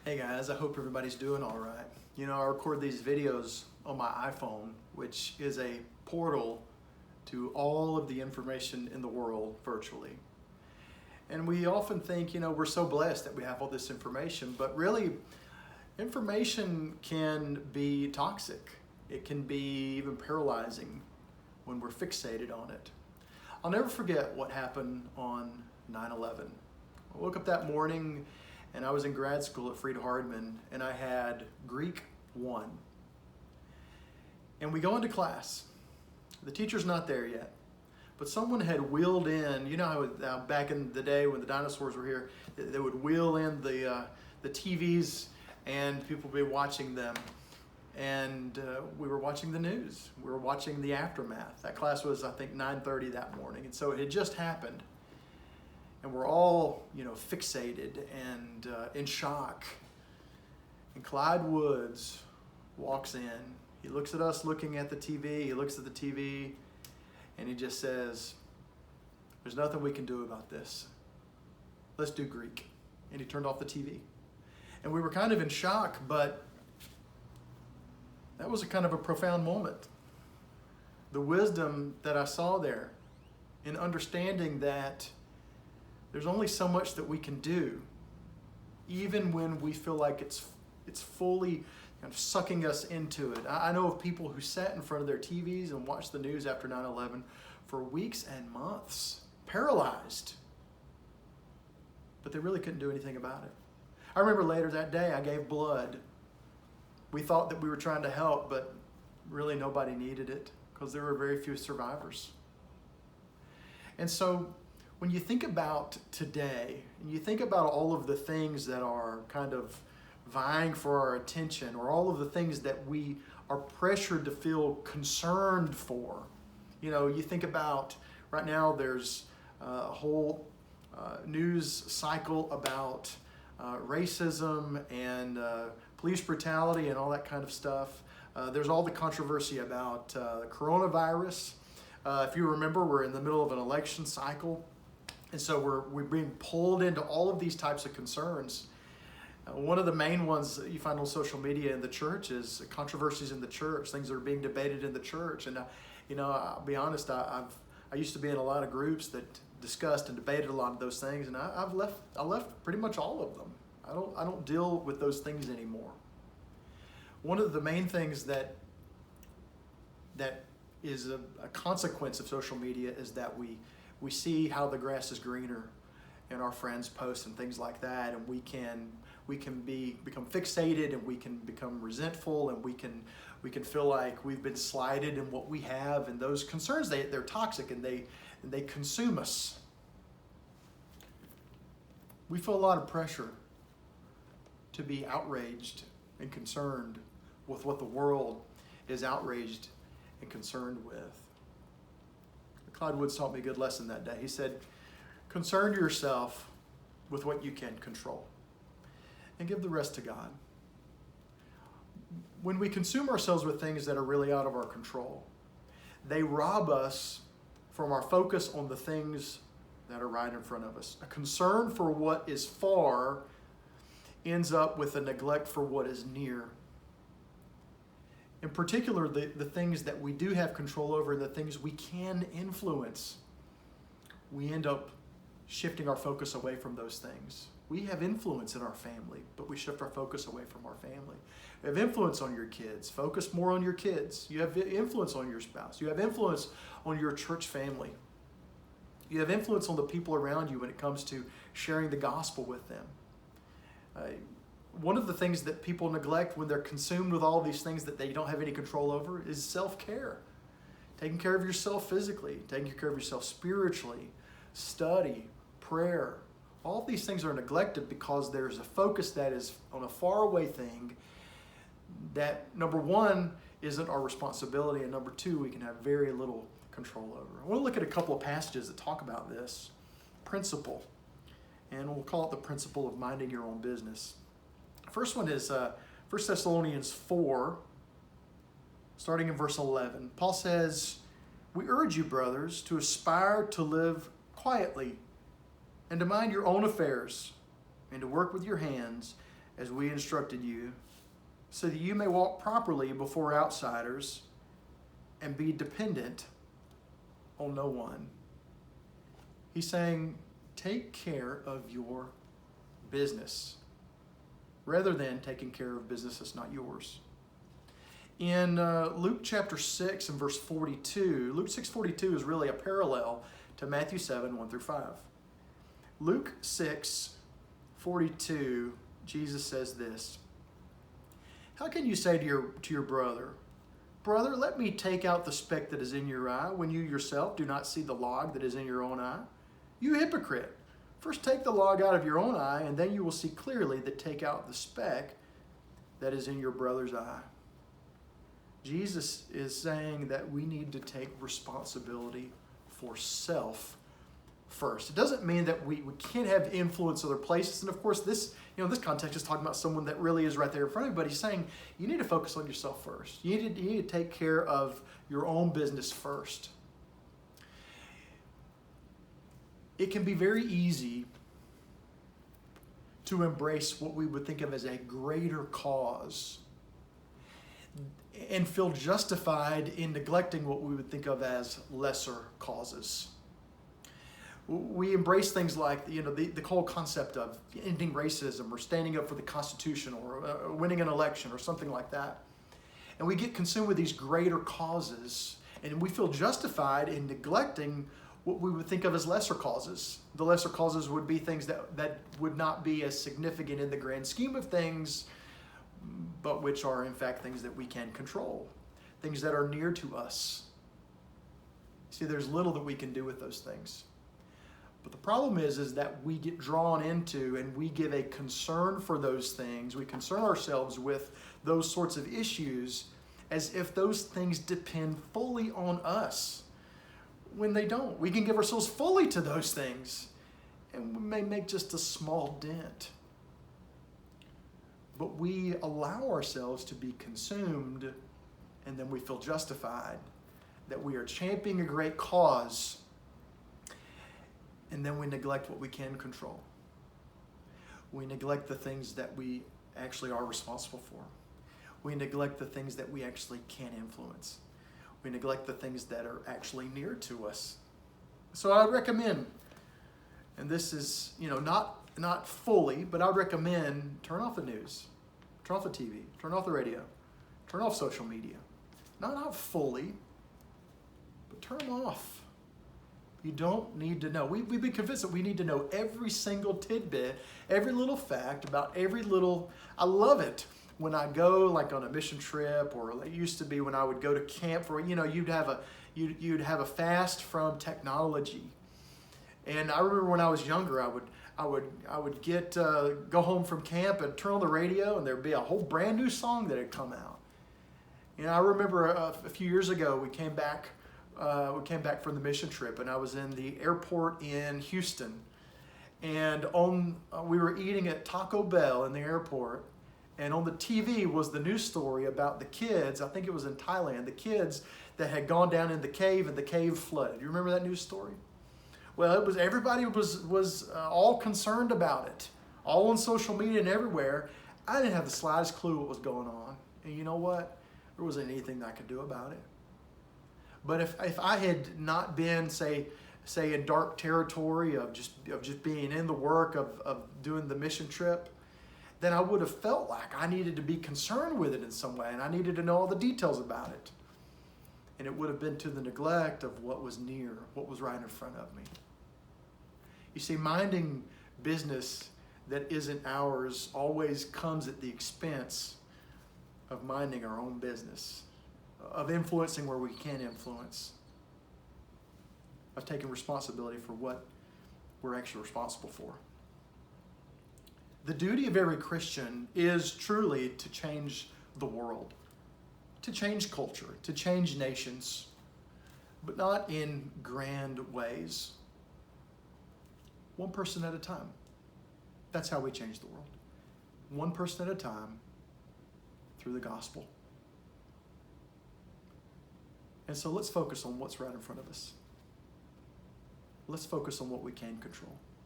Hey guys, I hope everybody's doing all right. You know, I record these videos on my iPhone, which is a portal to all of the information in the world virtually. And we often think, you know, we're so blessed that we have all this information, but really, information can be toxic. It can be even paralyzing when we're fixated on it. I'll never forget what happened on 9/11. I woke up that morning and I was in grad school at Freed-Hardeman, and I had Greek 1. And we go into class. The teacher's not there yet, but someone had wheeled in, you know how back in the day when the dinosaurs were here, they would wheel in the TVs and people would be watching them. And we were watching the news. We were watching the aftermath. That class was, I think, 9:30 that morning. And so it had just happened. And we're all, you know, fixated and in shock. And Clyde Woods walks in. He looks at us looking at the TV. He looks at the TV and he just says, "There's nothing we can do about this. Let's do Greek." And he turned off the TV. And we were kind of in shock, but that was a kind of a profound moment. The wisdom that I saw there in understanding that there's only so much that we can do, even when we feel like it's fully kind of sucking us into it. I know of people who sat in front of their TVs and watched the news after 9/11 for weeks and months, paralyzed, but they really couldn't do anything about it. I remember later that day I gave blood. We thought that we were trying to help, but really nobody needed it because there were very few survivors. And so when you think about today, and you think about all of the things that are kind of vying for our attention, or all of the things that we are pressured to feel concerned for, you know, you think about right now there's a whole news cycle about racism and police brutality and all that kind of stuff. There's all the controversy about the coronavirus. If you remember, we're in the middle of an election cycle. And so we're being pulled into all of these types of concerns. One of the main ones that you find on social media in the church is controversies in the church, things that are being debated in the church. And you know, I'll be honest, I used to be in a lot of groups that discussed and debated a lot of those things, and I left pretty much all of them. I don't deal with those things anymore. One of the main things that is a consequence of social media is that we see how the grass is greener in our friends' posts and things like that, and we can become fixated, and we can become resentful, and we can feel like we've been slighted in what we have, and those concerns they're toxic and they consume us. We feel a lot of pressure to be outraged and concerned with what the world is outraged and concerned with. Clyde Woods taught me a good lesson that day. He said, concern yourself with what you can control and give the rest to God. When we consume ourselves with things that are really out of our control, they rob us from our focus on the things that are right in front of us. A concern for what is far ends up with a neglect for what is near. In particular, the things that we do have control over, the things we can influence, we end up shifting our focus away from those things. We have influence in our family, but we shift our focus away from our family. You have influence on your kids. Focus more on your kids. You have influence on your spouse. You have influence on your church family. You have influence on the people around you when it comes to sharing the gospel with them. One of the things that people neglect when they're consumed with all these things that they don't have any control over is self-care. Taking care of yourself physically, taking care of yourself spiritually, study, prayer. All of these things are neglected because there's a focus that is on a faraway thing that, number one, isn't our responsibility, and number two, we can have very little control over. I want to look at a couple of passages that talk about this principle, and we'll call it the principle of minding your own business. First one is 1 Thessalonians 4, starting in verse 11. Paul says, "We urge you, brothers, to aspire to live quietly and to mind your own affairs and to work with your hands as we instructed you, so that you may walk properly before outsiders and be dependent on no one. He's saying, take care of your business rather than taking care of business that's not yours. In Luke chapter 6 and verse 42, Luke 6:42 is really a parallel to Matthew 7, 1 through 5. Luke 6:42, Jesus says this, how can you say to your brother, brother, let me take out the speck that is in your eye, when you yourself do not see the log that is in your own eye? You hypocrite! First take the log out of your own eye, and then you will see clearly that take out the speck that is in your brother's eye. Jesus is saying that we need to take responsibility for self first. It doesn't mean that we can't have influence other places. And of course, this context is talking about someone that really is right there in front of you, but he's saying you need to focus on yourself first. You need to take care of your own business first. It can be very easy to embrace what we would think of as a greater cause and feel justified in neglecting what we would think of as lesser causes. We embrace things like the whole concept of ending racism or standing up for the Constitution or winning an election or something like that. And we get consumed with these greater causes, and we feel justified in neglecting what we would think of as lesser causes. The lesser causes would be things that would not be as significant in the grand scheme of things, but which are in fact things that we can control, things that are near to us. See, there's little that we can do with those things. But the problem is that we get drawn into and we give a concern for those things. We concern ourselves with those sorts of issues as if those things depend fully on us, when they don't. We can give ourselves fully to those things and we may make just a small dent. But we allow ourselves to be consumed, and then we feel justified that we are championing a great cause, and then we neglect what we can control. We neglect the things that we actually are responsible for. We neglect the things that we actually can influence. We neglect the things that are actually near to us. So I would recommend, and this is, not fully, but I would recommend turn off the news, turn off the TV, turn off the radio, turn off social media. Not fully, but turn them off. You don't need to know. We've been convinced that we need to know every single tidbit, every little fact about every little. I love it when I go like on a mission trip, or it used to be when I would go to camp for, you'd have a fast from technology. And I remember when I was younger, I would go home from camp and turn on the radio, and there'd be a whole brand new song that had come out. I remember a few years ago we came back from the mission trip, and I was in the airport in Houston, and we were eating at Taco Bell in the airport, and on the TV was the news story about the kids. I think it was in Thailand, the kids that had gone down in the cave and the cave flooded. You remember that news story? Well, everybody was all concerned about it, all on social media and everywhere. I didn't have the slightest clue what was going on, and you know what? There wasn't anything that I could do about it. But if I had not been, say in dark territory of just being in the work of doing the mission trip, then I would have felt like I needed to be concerned with it in some way, and I needed to know all the details about it. And it would have been to the neglect of what was near, what was right in front of me. You see, minding business that isn't ours always comes at the expense of minding our own business, of influencing where we can influence, of taking responsibility for what we're actually responsible for. The duty of every Christian is truly to change the world, to change culture, to change nations, but not in grand ways. One person at a time. That's how we change the world. One person at a time through the gospel. And so let's focus on what's right in front of us. Let's focus on what we can control.